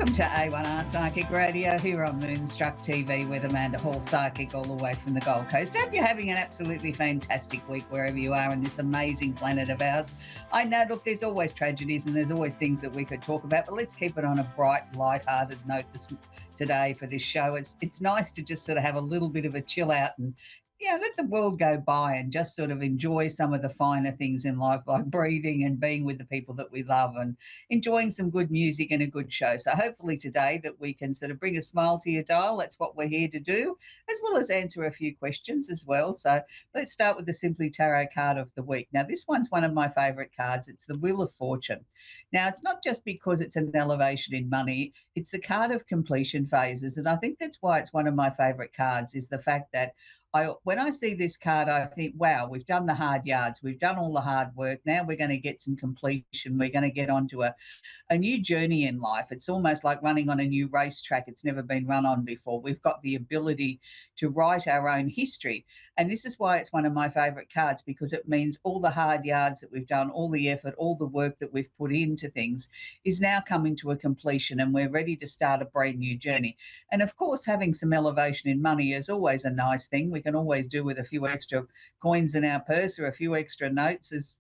Welcome to A1R Psychic Radio here on Moonstruck TV with Amanda Hall, Psychic, all the way from the Gold Coast. Hope you're having an absolutely fantastic week wherever you are on this amazing planet of ours. I know, look, there's always tragedies and there's always things that we could talk about, but let's keep it on a bright, light-hearted note today for this show. It's nice to just sort of have a little bit of a chill out and let the world go by and just sort of enjoy some of the finer things in life, like breathing and being with the people that we love and enjoying some good music and a good show. So hopefully today that we can sort of bring a smile to your dial. That's what we're here to do, as well as answer a few questions as well. So let's start with the Simply Tarot card of the week. Now, this one's one of my favourite cards. It's the Wheel of Fortune. Now, it's not just because it's an elevation in money. It's the card of completion phases. And I think that's why it's one of my favourite cards, is the fact that when I see this card, I think, wow, we've done the hard yards. We've done all the hard work. Now we're going to get some completion. We're going to get onto a new journey in life. It's almost like running on a new racetrack. It's never been run on before. We've got the ability to write our own history. And this is why it's one of my favourite cards, because it means all the hard yards that we've done, all the effort, all the work that we've put into things is now coming to a completion and we're ready to start a brand new journey. And of course, having some elevation in money is always a nice thing. We can always do with a few extra coins in our purse or a few extra notes, as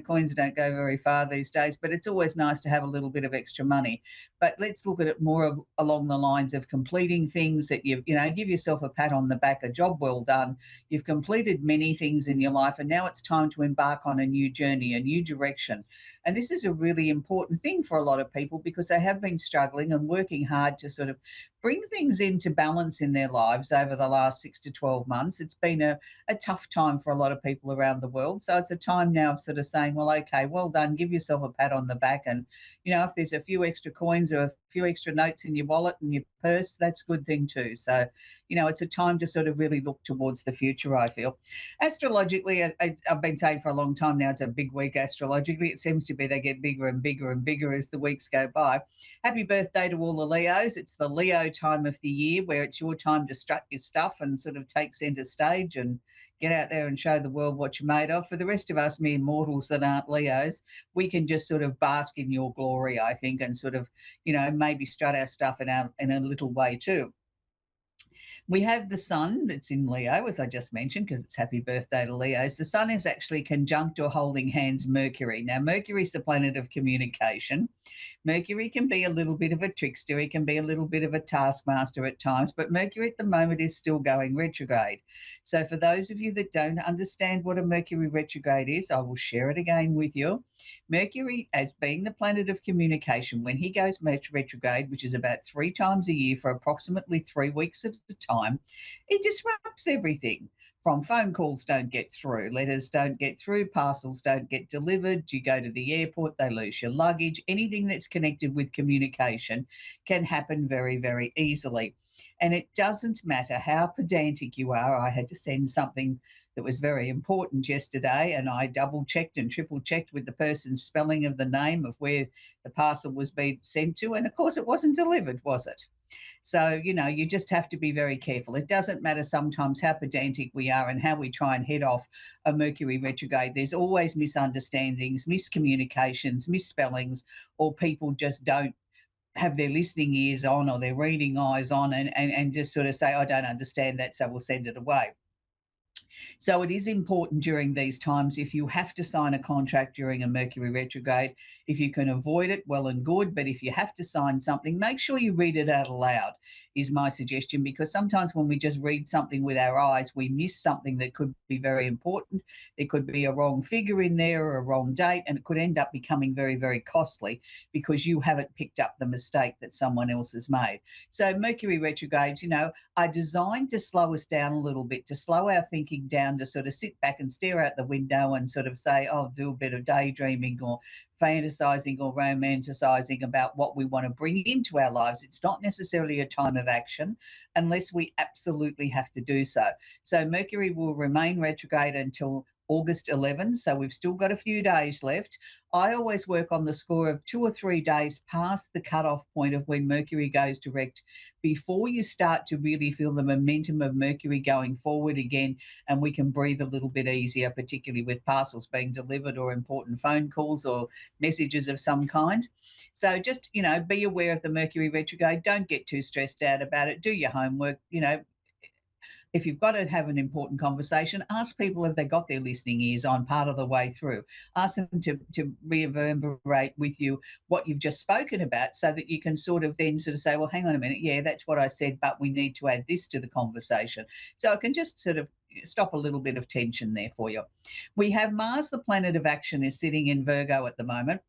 coins don't go very far these days, but it's always nice to have a little bit of extra money. But let's look at it more along the lines of completing things that give yourself a pat on the back, a job well done. You've completed many things in your life and now it's time to embark on a new journey, a new direction. And this is a really important thing for a lot of people because they have been struggling and working hard to sort of bring things into balance in their lives over the last 6 to 12 months. It's been a tough time for a lot of people around the world. So it's a time now of sort of saying, well, okay, well done, give yourself a pat on the back. And, if there's a few extra coins or a few extra notes in your wallet and your purse, that's a good thing too. So, it's a time to sort of really look towards the future, I feel. Astrologically, I've been saying for a long time now, it's a big week astrologically. It seems to be they get bigger and bigger and bigger as the weeks go by. Happy birthday to all the Leos. It's the Leo time of the year where it's your time to strut your stuff and sort of take centre stage and get out there and show the world what you're made of. For the rest of us mere mortals that aren't Leos, we can just sort of bask in your glory, I think, and sort of, maybe strut our stuff in a little way too. We have the sun that's in Leo, as I just mentioned, because it's happy birthday to Leos. The sun is actually conjunct or holding hands Mercury. Now, Mercury is the planet of communication. Mercury can be a little bit of a trickster. He can be a little bit of a taskmaster at times, but Mercury at the moment is still going retrograde. So for those of you that don't understand what a Mercury retrograde is, I will share it again with you. Mercury, as being the planet of communication, when he goes retrograde, which is about 3 times a year for approximately 3 weeks at a time, it disrupts everything. From phone calls don't get through, letters don't get through, parcels don't get delivered, you go to the airport, they lose your luggage. Anything that's connected with communication can happen very, very easily. And it doesn't matter how pedantic you are. I had to send something that was very important yesterday and I double-checked and triple-checked with the person's spelling of the name of where the parcel was being sent to. And, of course, it wasn't delivered, was it? So, you just have to be very careful. It doesn't matter sometimes how pedantic we are and how we try and head off a Mercury retrograde. There's always misunderstandings, miscommunications, misspellings, or people just don't have their listening ears on or their reading eyes on and just sort of say, I don't understand that, so we'll send it away. So it is important during these times, if you have to sign a contract during a Mercury retrograde, if you can avoid it, well and good. But if you have to sign something, make sure you read it out aloud, is my suggestion, because sometimes when we just read something with our eyes, we miss something that could be very important. There could be a wrong figure in there or a wrong date, and it could end up becoming very, very costly because you haven't picked up the mistake that someone else has made. So Mercury retrogrades, are designed to slow us down a little bit, to slow our thinking down, to sort of sit back and stare out the window and sort of say, oh, do a bit of daydreaming or fantasizing or romanticizing about what we want to bring into our lives. It's not necessarily a time of action unless we absolutely have to do so. So Mercury will remain retrograde until August 11, so we've still got a few days left. I always work on the score of 2 or 3 days past the cutoff point of when Mercury goes direct before you start to really feel the momentum of Mercury going forward again, and we can breathe a little bit easier, particularly with parcels being delivered or important phone calls or messages of some kind. So just, be aware of the Mercury retrograde. Don't get too stressed out about it. Do your homework. If you've got to have an important conversation, ask people if they got their listening ears on part of the way through. Ask them to reverberate with you what you've just spoken about, so that you can sort of say, well, hang on a minute, yeah, that's what I said, but we need to add this to the conversation. So it can just sort of stop a little bit of tension there for you. We have Mars, the planet of action, is sitting in Virgo at the moment.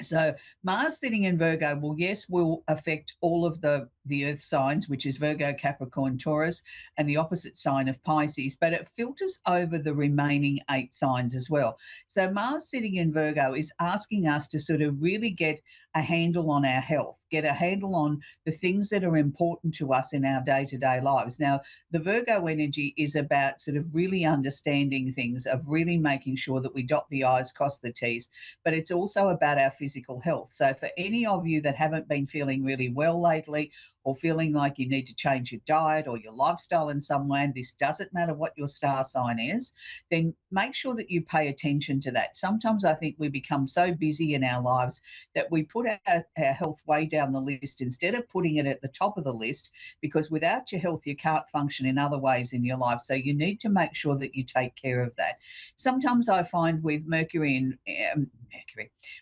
So Mars sitting in Virgo will affect all of the earth signs, which is Virgo, Capricorn, Taurus, and the opposite sign of Pisces, but it filters over the remaining 8 signs as well. So Mars sitting in Virgo is asking us to sort of really get a handle on our health, get a handle on the things that are important to us in our day-to-day lives. Now, the Virgo energy is about sort of really understanding things, of really making sure that we dot the I's, cross the T's, but it's also about our physical health. So for any of you that haven't been feeling really well lately, or feeling like you need to change your diet or your lifestyle in some way, and this doesn't matter what your star sign is, then make sure that you pay attention to that. Sometimes I think we become so busy in our lives that we put our health way down the list instead of putting it at the top of the list, because without your health, you can't function in other ways in your life. So you need to make sure that you take care of that. Sometimes I find with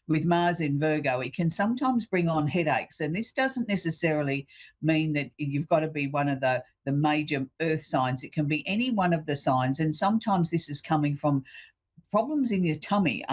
with Mars in Virgo, it can sometimes bring on headaches. And this doesn't necessarily mean that you've got to be one of the major earth signs. It can be any one of the signs. And sometimes this is coming from problems in your tummy,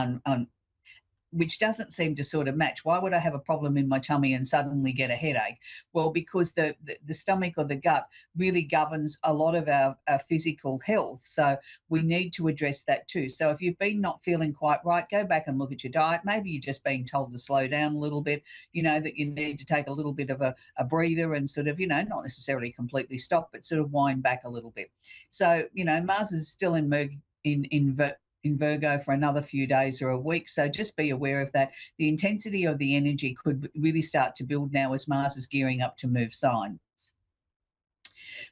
which doesn't seem to sort of match. Why would I have a problem in my tummy and suddenly get a headache? Well, because the stomach or the gut really governs a lot of our physical health. So we need to address that too. So if you've been not feeling quite right, go back and look at your diet. Maybe you're just being told to slow down a little bit, that you need to take a little bit of a breather and sort of, not necessarily completely stop, but sort of wind back a little bit. So, Mars is still in Virgo for another few days or a week. So just be aware of that. The intensity of the energy could really start to build now as Mars is gearing up to move signs.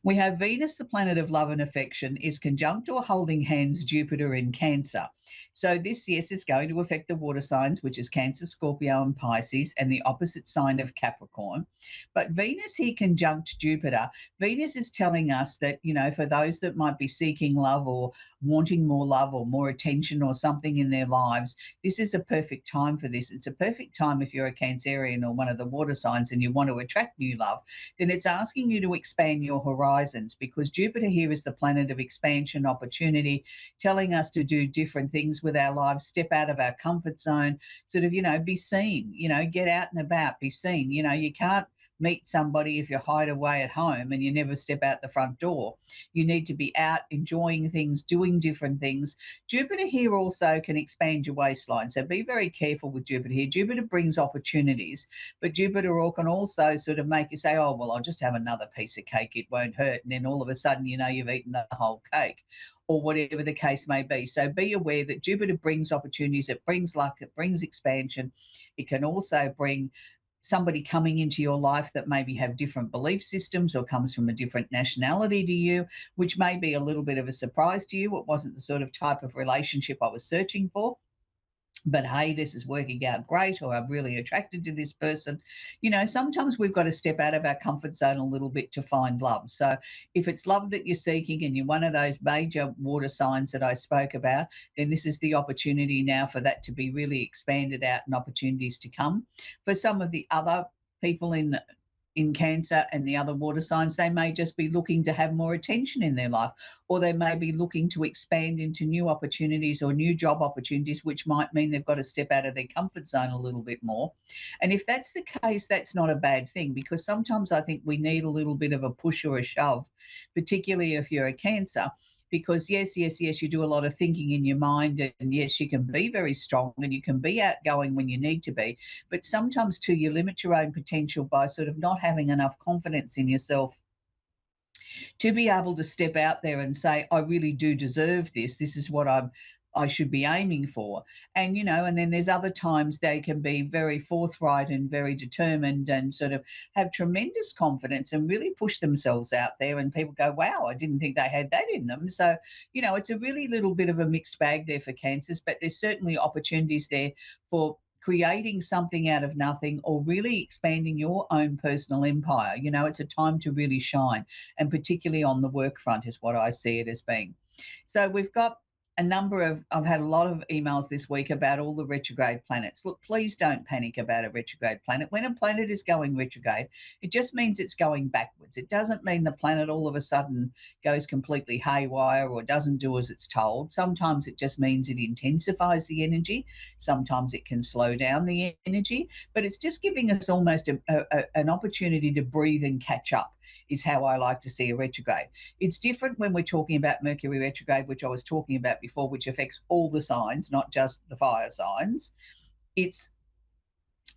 We have Venus, the planet of love and affection, is conjunct or holding hands Jupiter in Cancer. So this, yes, is going to affect the water signs, which is Cancer, Scorpio, and Pisces, and the opposite sign of Capricorn. But Venus here conjunct Jupiter, Venus is telling us that, for those that might be seeking love or wanting more love or more attention or something in their lives, this is a perfect time for this. It's a perfect time if you're a Cancerian or one of the water signs and you want to attract new love, then it's asking you to expand your horizons, because Jupiter here is the planet of expansion, opportunity, telling us to do different things with our lives, step out of our comfort zone, sort of, be seen, get out and about, be seen. You can't meet somebody if you hide away at home and you never step out the front door. You need to be out enjoying things, doing different things. Jupiter here also can expand your waistline, so be very careful with Jupiter here. Jupiter brings opportunities, but Jupiter can also sort of make you say, oh, well, I'll just have another piece of cake, it won't hurt. And then all of a sudden, you've eaten the whole cake, or whatever the case may be. So be aware that Jupiter brings opportunities, it brings luck, it brings expansion. It can also bring somebody coming into your life that maybe have different belief systems or comes from a different nationality to you, which may be a little bit of a surprise to you. It wasn't the sort of type of relationship I was searching for. But hey, this is working out great, or I'm really attracted to this person. Sometimes we've got to step out of our comfort zone a little bit to find love. So if it's love that you're seeking and you're one of those major water signs that I spoke about, then this is the opportunity now for that to be really expanded out and opportunities to come. For some of the other people in Cancer and the other water signs, they may just be looking to have more attention in their life, or they may be looking to expand into new opportunities or new job opportunities, which might mean they've got to step out of their comfort zone a little bit more. And if that's the case, that's not a bad thing, because sometimes I think we need a little bit of a push or a shove, particularly if you're a Cancer. Because yes, you do a lot of thinking in your mind, and yes, you can be very strong and you can be outgoing when you need to be, but sometimes too, you limit your own potential by sort of not having enough confidence in yourself to be able to step out there and say, I really do deserve this. This is what I should be aiming for. And, and then there's other times they can be very forthright and very determined and sort of have tremendous confidence and really push themselves out there. And people go, wow, I didn't think they had that in them. So, it's a really little bit of a mixed bag there for cancers, but there's certainly opportunities there for creating something out of nothing or really expanding your own personal empire. It's a time to really shine, and particularly on the work front is what I see it as being. So we've got I've had a lot of emails this week about all the retrograde planets. Look, please don't panic about a retrograde planet. When a planet is going retrograde, it just means it's going backwards. It doesn't mean the planet all of a sudden goes completely haywire or doesn't do as it's told. Sometimes it just means it intensifies the energy. Sometimes it can slow down the energy, but it's just giving us almost an opportunity to breathe and catch up, is how I like to see a retrograde. It's different when we're talking about Mercury retrograde, which I was talking about before, which affects all the signs, not just the fire signs. It's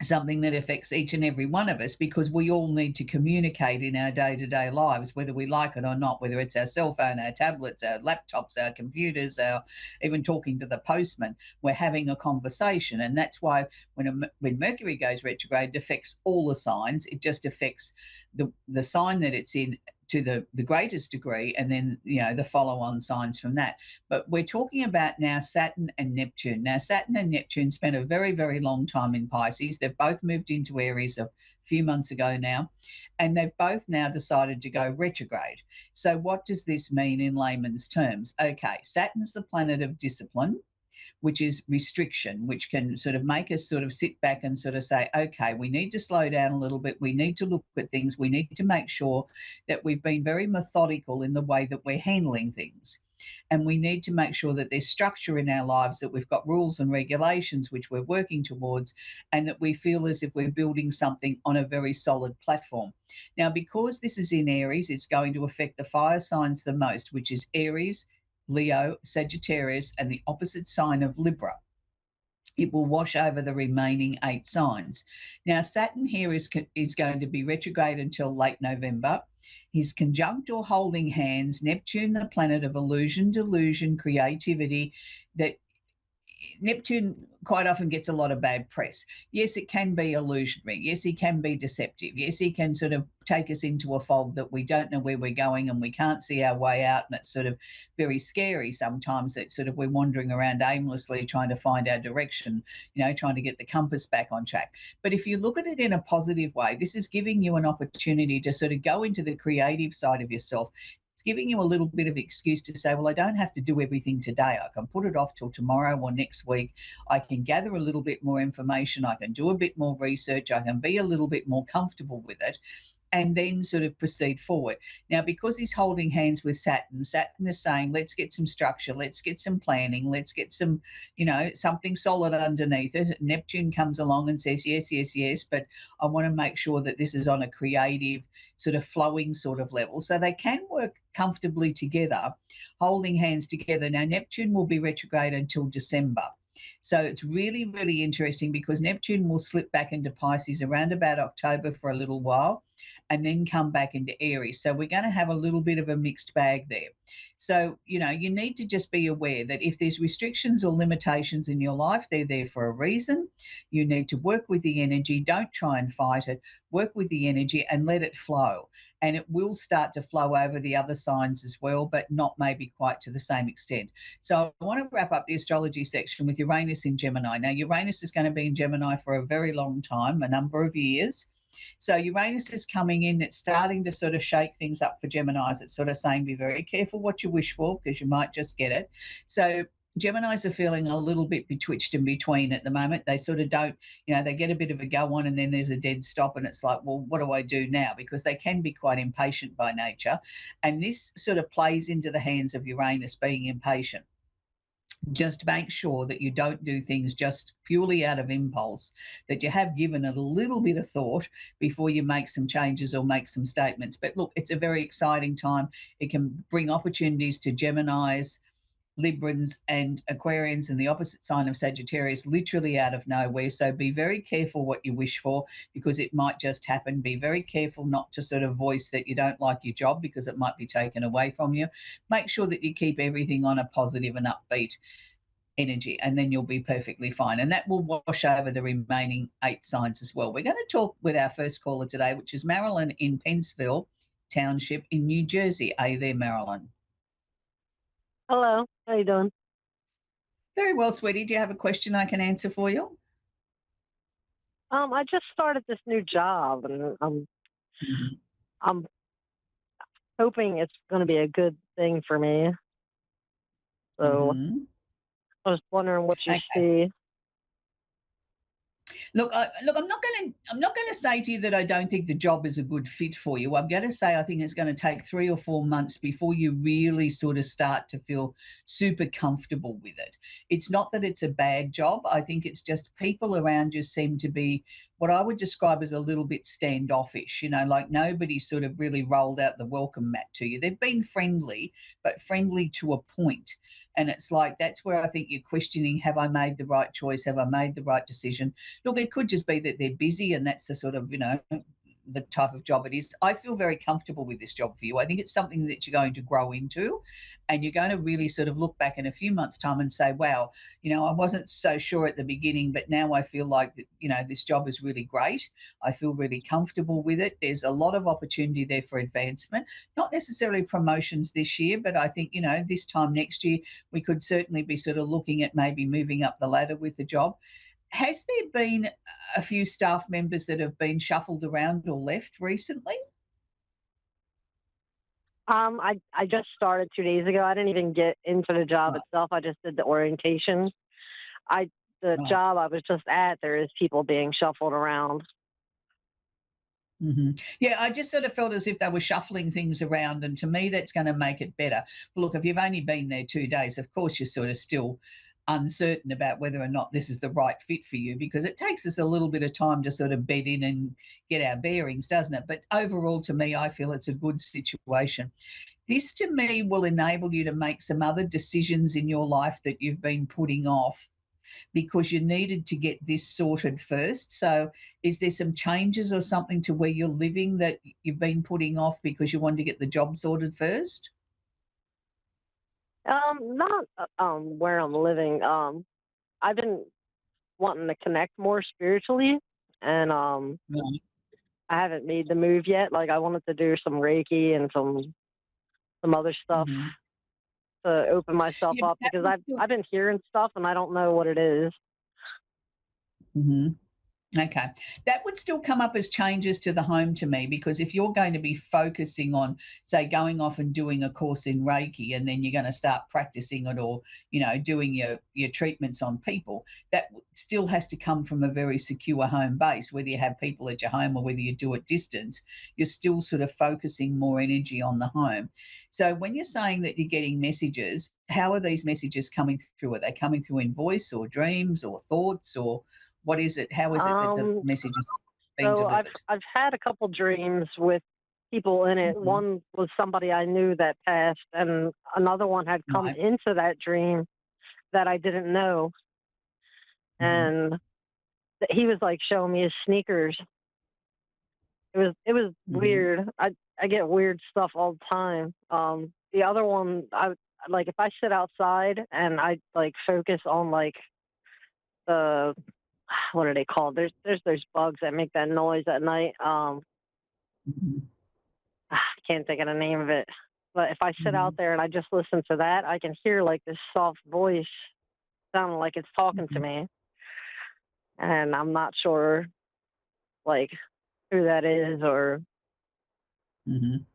something that affects each and every one of us, because we all need to communicate in our day-to-day lives, whether we like it or not, whether it's our cell phone, our tablets, our laptops, our computers, our even talking to the postman. We're having a conversation, and that's why when Mercury goes retrograde, it affects all the signs. It just affects the sign that it's in to the greatest degree, and then the follow-on signs from that. But we're talking about now Saturn and Neptune. Now Saturn and Neptune spent a very, very long time in Pisces. They've both moved into Aries a few months ago now, and they've both now decided to go retrograde. So what does this mean in layman's terms? Okay, Saturn's the planet of discipline, which is restriction, which can sort of make us sort of sit back and sort of say, okay, we need to slow down a little bit. We need to look at things. We need to make sure that we've been very methodical in the way that we're handling things. And we need to make sure that there's structure in our lives, that we've got rules and regulations which we're working towards, and that we feel as if we're building something on a very solid platform. Now, because this is in Aries, it's going to affect the fire signs the most, which is Aries, Leo, Sagittarius, and the opposite sign of Libra. It will wash over the remaining 8 signs. Now, Saturn here is going to be retrograde until late November. He's conjunct or holding hands Neptune, the planet of illusion, delusion, creativity. That Neptune quite often gets a lot of bad press. Yes, it can be illusionary. Yes, he can be deceptive. Yes, he can sort of take us into a fog that we don't know where we're going and we can't see our way out. And it's sort of very scary sometimes that sort of we're wandering around aimlessly trying to find our direction, trying to get the compass back on track. But if you look at it in a positive way, this is giving you an opportunity to sort of go into the creative side of yourself. It's giving you a little bit of excuse to say, well, I don't have to do everything today. I can put it off till tomorrow or next week. I can gather a little bit more information. I can do a bit more research. I can be a little bit more comfortable with it, and then sort of proceed forward. Now, because he's holding hands with Saturn, Saturn is saying, let's get some structure, let's get some planning, let's get some, something solid underneath it. Neptune comes along and says, yes, yes, yes, but I want to make sure that this is on a creative, sort of flowing sort of level. So they can work comfortably together, holding hands together. Now, Neptune will be retrograde until December. So it's really, really interesting, because Neptune will slip back into Pisces around about October for a little while, and then come back into Aries. So we're going to have a little bit of a mixed bag there. So, you need to just be aware that if there's restrictions or limitations in your life, they're there for a reason. You need to work with the energy. Don't try and fight it. Work with the energy and let it flow. And it will start to flow over the other signs as well, but not maybe quite to the same extent. So I want to wrap up the astrology section with Uranus in Gemini. Now, Uranus is going to be in Gemini for a very long time, a number of years. So Uranus is coming in. It's starting to sort of shake things up for Geminis. It's sort of saying, be very careful what you wish for, because you might just get it. So Geminis are feeling a little bit betwixt and between at the moment. They sort of don't, they get a bit of a go on, and then there's a dead stop, and it's like, well, what do I do now? Because they can be quite impatient by nature. And this sort of plays into the hands of Uranus being impatient. Just make sure that you don't do things just purely out of impulse, that you have given it a little bit of thought before you make some changes or make some statements. But look, it's a very exciting time. It can bring opportunities to Geminis, Librans and Aquarians and the opposite sign of Sagittarius literally out of nowhere. So be very careful what you wish for because it might just happen. Be very careful not to sort of voice that you don't like your job because it might be taken away from you. Make sure that you keep everything on a positive and upbeat energy, and then you'll be perfectly fine. And that will wash over the remaining 8 signs as well. We're going to talk with our first caller today, which is Marilyn in Pennsville Township in New Jersey. Are you there, Marilyn? Hello, how you doing? Very well, sweetie. Do you have a question I can answer for you? I just started this new job, and Mhm. I'm hoping it's going to be a good thing for me. So Mhm. I was wondering what you Okay. see. Look, I'm not going to say to you that I don't think the job is a good fit for you. I'm going to say I think it's going to take 3 or 4 months before you really sort of start to feel super comfortable with it. It's not that it's a bad job. I think it's just people around you seem to be what I would describe as a little bit standoffish. Like nobody sort of really rolled out the welcome mat to you. They've been friendly, but friendly to a point. And it's like that's where I think you're questioning: Have I made the right choice? Have I made the right decision? Look, it could just be that they're busy and that's the sort of, the type of job it is. I feel very comfortable with this job for you. I think it's something that you're going to grow into and you're going to really sort of look back in a few months' time and say, wow, I wasn't so sure at the beginning, but now I feel like, this job is really great. I feel really comfortable with it. There's a lot of opportunity there for advancement, not necessarily promotions this year, but I think, this time next year, we could certainly be sort of looking at maybe moving up the ladder with the job. Has there been a few staff members that have been shuffled around or left recently? I just started 2 days ago. I didn't even get into the job Right, itself. I just did the orientation. The right. job I was just at, there is people being shuffled around. Yeah, I just sort of felt as if they were shuffling things around, and to me, that's going to make it better. But look, if you've only been there 2 days, of course, you're sort of still uncertain about whether or not this is the right fit for you because it takes us a little bit of time to sort of bed in and get our bearings, doesn't it? But overall, to me, I feel it's a good situation. This to me will enable you to make some other decisions in your life that you've been putting off because you needed to get this sorted first. So, is there some changes or something to where you're living that you've been putting off because you wanted to get the job sorted first? Not where I'm living. I've been wanting to connect more spiritually, and Right. I haven't made the move yet. Like I wanted to do some Reiki and some other stuff Mhm. to open myself Yeah, but up that because would still. I've been hearing stuff and I don't know what it is. Mhm. Okay. That would still come up as changes to the home to me because if you're going to be focusing on, say, going off and doing a course in Reiki and then you're going to start practicing it or, doing your treatments on people, that still has to come from a very secure home base. Whether you have people at your home or whether you do it distance, you're still sort of focusing more energy on the home. So when you're saying that you're getting messages, how are these messages coming through? Are they coming through in voice or dreams or thoughts or what is it? How is it that the Um, message is being so delivered? I've had a couple dreams with people in it. Mhm. One was somebody I knew that passed, and another one had come Right. into that dream that I didn't know, Mhm. and he was like showing me his sneakers. It was Mhm. weird. I get weird stuff all the time. The other one, I like if I sit outside and I like focus on like the what are they called? There's those bugs that make that noise at night. Mhm. I can't think of the name of it. But if I sit out Mhm. there and I just listen to that, I can hear like this soft voice sounding like it's talking to Mhm. me, and I'm not sure like who that is Mhm.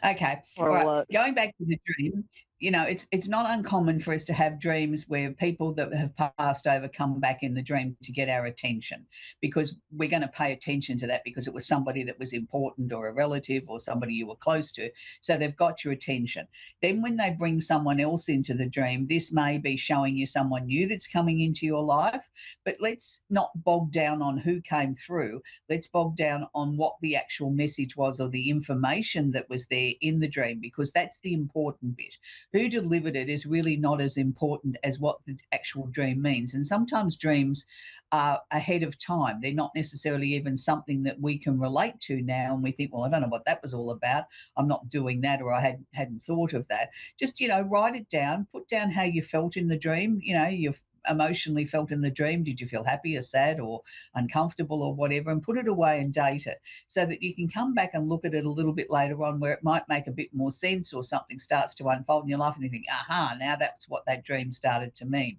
Okay. All or right. what. Going back to the dream, it's not uncommon for us to have dreams where people that have passed over come back in the dream to get our attention because we're going to pay attention to that because it was somebody that was important or a relative or somebody you were close to. So they've got your attention. Then when they bring someone else into the dream, this may be showing you someone new that's coming into your life. But let's not bog down on who came through. Let's bog down on what the actual message was or the information that was there in the dream because that's the important bit. who delivered it is really not as important as what the actual dream means. And sometimes dreams are ahead of time. They're not necessarily even something that we can relate to now. And we think, well, I don't know what that was all about. I'm not doing that, or I hadn't thought of that. Just, write it down, put down how you felt in the dream. You've emotionally felt in the dream. Did you feel happy or sad or uncomfortable or whatever, and put it away and date it so that you can come back and look at it a little bit later on where it might make a bit more sense, or something starts to unfold in your life and you think, aha, now that's what that dream started to mean.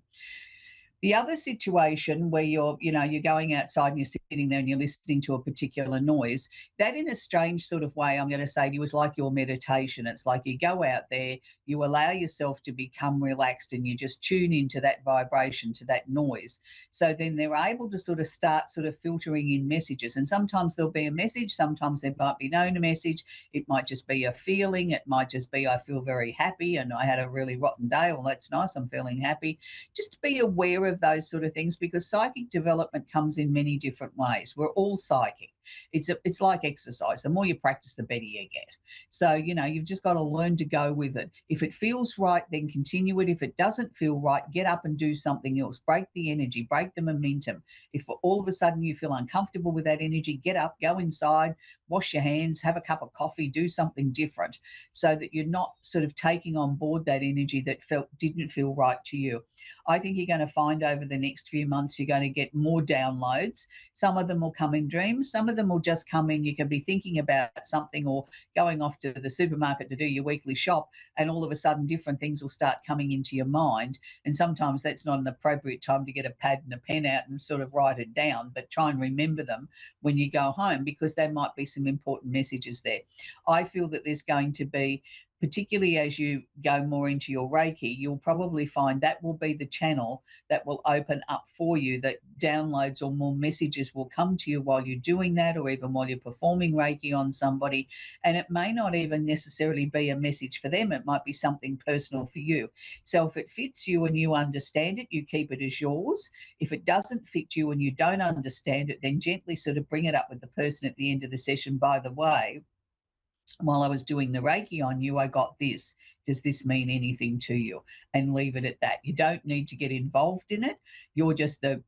The other situation where you're going outside and you're sitting there and you're listening to a particular noise, that in a strange sort of way, I'm going to say to you, is like your meditation. It's like you go out there, you allow yourself to become relaxed, and you just tune into that vibration, to that noise. So then they're able to sort of start sort of filtering in messages. And sometimes there'll be a message, sometimes there might be no message. It might just be a feeling. It might just be, I feel very happy and I had a really rotten day. Well, that's nice. I'm feeling happy. Just be aware of those sort of things, because psychic development comes in many different ways. We're all psychic. It's like exercise. The more you practice, the better you get. So, you've just got to learn to go with it. If it feels right, then continue it. If it doesn't feel right, get up and do something else. Break the energy, break the momentum. If all of a sudden you feel uncomfortable with that energy, get up, go inside, wash your hands, have a cup of coffee, do something different, so that you're not sort of taking on board that energy that didn't feel right to you. I think you're going to find over the next few months you're going to get more downloads. Some of them will come in dreams. Some of them will just come in. You can be thinking about something or going off to the supermarket to do your weekly shop, and all of a sudden different things will start coming into your mind. And sometimes that's not an appropriate time to get a pad and a pen out and sort of write it down, but try and remember them when you go home, because there might be some important messages there. I feel that there's going to be, particularly as you go more into your Reiki, you'll probably find that will be the channel that will open up for you, that downloads or more messages will come to you while you're doing that, or even while you're performing Reiki on somebody. And it may not even necessarily be a message for them. It might be something personal for you. So if it fits you and you understand it, you keep it as yours. If it doesn't fit you and you don't understand it, then gently sort of bring it up with the person at the end of the session. By the way, while I was doing the Reiki on you, I got this. Does this mean anything to you? And leave it at that. You don't need to get involved in it. You're just the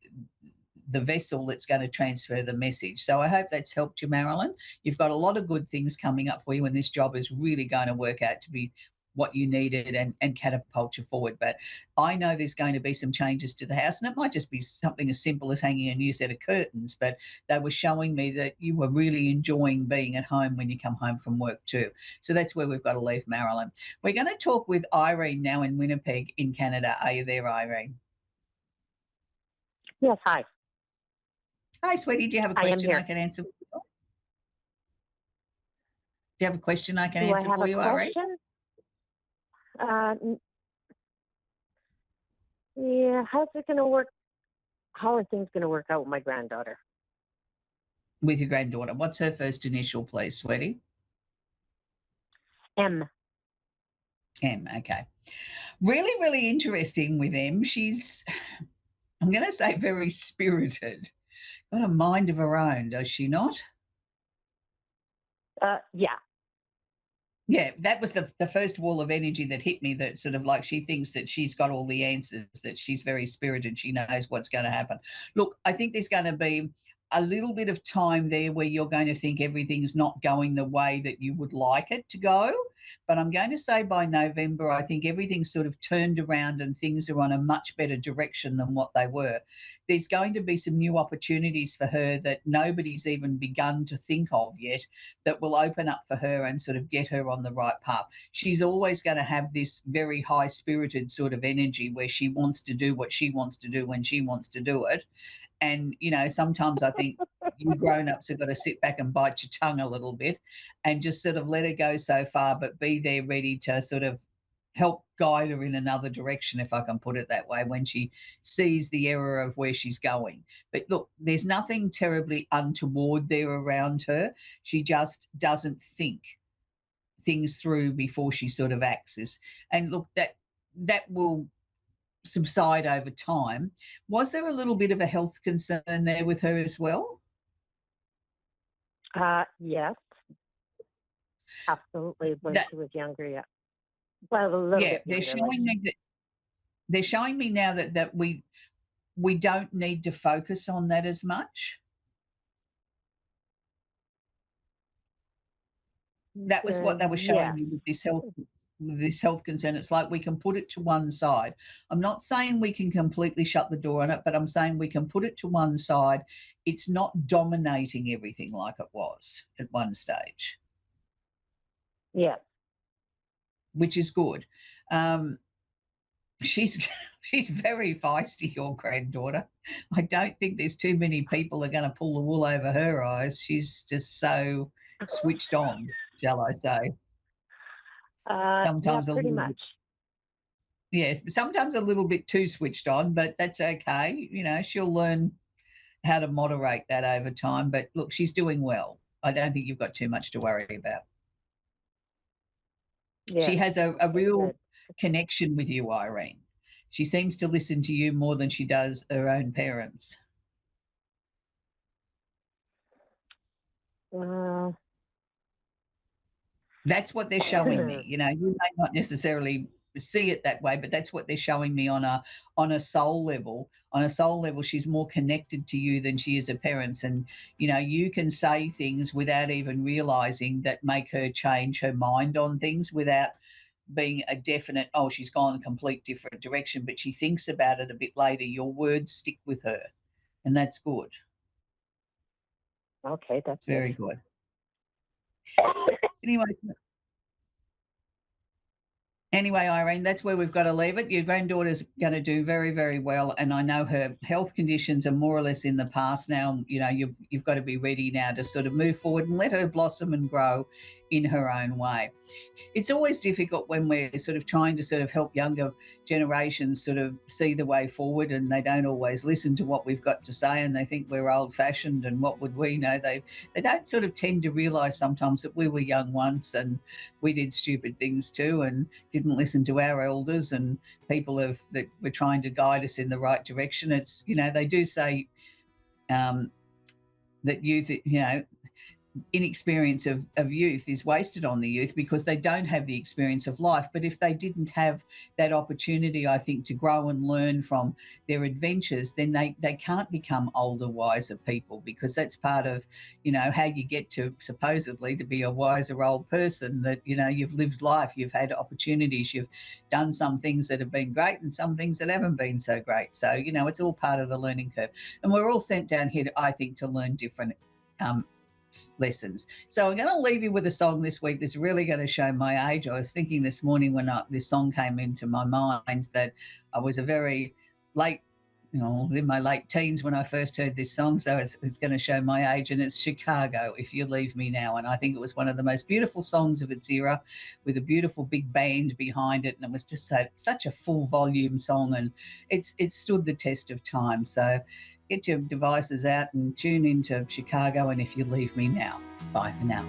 vessel that's going to transfer the message. So I hope that's helped you, Marilyn. You've got a lot of good things coming up for you, and this job is really going to work out to be what you needed and catapult you forward. But I know there's going to be some changes to the house, and it might just be something as simple as hanging a new set of curtains, but they were showing me that you were really enjoying being at home when you come home from work too. So that's where we've got to leave Marilyn. We're going to talk with Irene now in Winnipeg in Canada. Are you there, Irene? Yes, hi. Hi, sweetie. Do you have a question I can answer? Do you have a question I can answer for you, Irene? Yeah, how's it going to work? How are things going to work out with my granddaughter? With your granddaughter. What's her first initial, please, sweetie? M. M, okay. Really, really interesting with M. She's, I'm going to say, very spirited. Got a mind of her own, does she not? Yeah. Yeah, that was the first wall of energy that hit me, that sort of like she thinks that she's got all the answers, that she's very spirited, she knows what's going to happen. Look, I think there's going to be a little bit of time there where you're going to think everything's not going the way that you would like it to go. But I'm going to say by November, I think everything's sort of turned around and things are on a much better direction than what they were. There's going to be some new opportunities for her that nobody's even begun to think of yet, that will open up for her and sort of get her on the right path. She's always going to have this very high spirited sort of energy where she wants to do what she wants to do when she wants to do it. And, sometimes I think you grown-ups have got to sit back and bite your tongue a little bit and just sort of let her go so far, but be there ready to sort of help guide her in another direction, if I can put it that way, when she sees the error of where she's going. But look, there's nothing terribly untoward there around her. She just doesn't think things through before she sort of acts. And look, that will subside over time. Was there a little bit of a health concern there with her as well? Yes, absolutely. When she was younger, yeah. Well, a little Yeah, bit later, like they're showing me now that we don't need to focus on that as much. That was what they were showing yeah. me with this health concern. It's like we can put it to one side. I'm not saying we can completely shut the door on it, but I'm saying we can put it to one side. It's not dominating everything like it was at one stage, Yeah. which is good. Um, she's she's very feisty, your granddaughter. I don't think there's too many people are going to pull the wool over her eyes. She's just so switched on, shall I say? Yeah, Sometimes a pretty little much. bit. Yes, sometimes a little bit too switched on, but that's okay. She'll learn how to moderate that over time. But look, she's doing well. I don't think you've got too much to worry about. Yeah. She has a Okay, real good. connection with you, Irene. She seems to listen to you more than she does her own parents. Uh, That's what they're showing me. You may not necessarily see it that way, but that's what they're showing me on a soul level. On a soul level, she's more connected to you than she is her parents, and you can say things without even realizing that make her change her mind on things without being a definite. Oh, she's gone a complete different direction, but she thinks about it a bit later. Your words stick with her, and that's good. okay, that's It's good. very good. Anyway, Anyway, Irene, that's where we've got to leave it. Your granddaughter's going to do very, very well, and I know her health conditions are more or less in the past now. You've got to be ready now to sort of move forward and let her blossom and grow in her own way. It's always difficult when we're sort of trying to sort of help younger generations sort of see the way forward, and they don't always listen to what we've got to say, and they think we're old fashioned and what would we know. They don't sort of tend to realize sometimes that we were young once and we did stupid things too and didn't listen to our elders and people that were trying to guide us in the right direction. It's they do say um, that youth, inexperience of youth is wasted on the youth because they don't have the experience of life. But if they didn't have that opportunity, I think, to grow and learn from their adventures, then they can't become older, wiser people, because that's part of, how you get to supposedly to be a wiser old person, that, you've lived life, you've had opportunities, you've done some things that have been great and some things that haven't been so great. So, it's all part of the learning curve. And we're all sent down here, I think, to learn different lessons. So I'm going to leave you with a song this week that's really going to show my age. I was thinking this morning when this song came into my mind that I was a very late, in my late teens when I first heard this song. So it's going to show my age, and it's Chicago, If You Leave Me Now. And I think it was one of the most beautiful songs of its era, with a beautiful big band behind it. And it was just such a full volume song, and it stood the test of time. So get your devices out and tune into Chicago and If You Leave Me Now. Bye for now.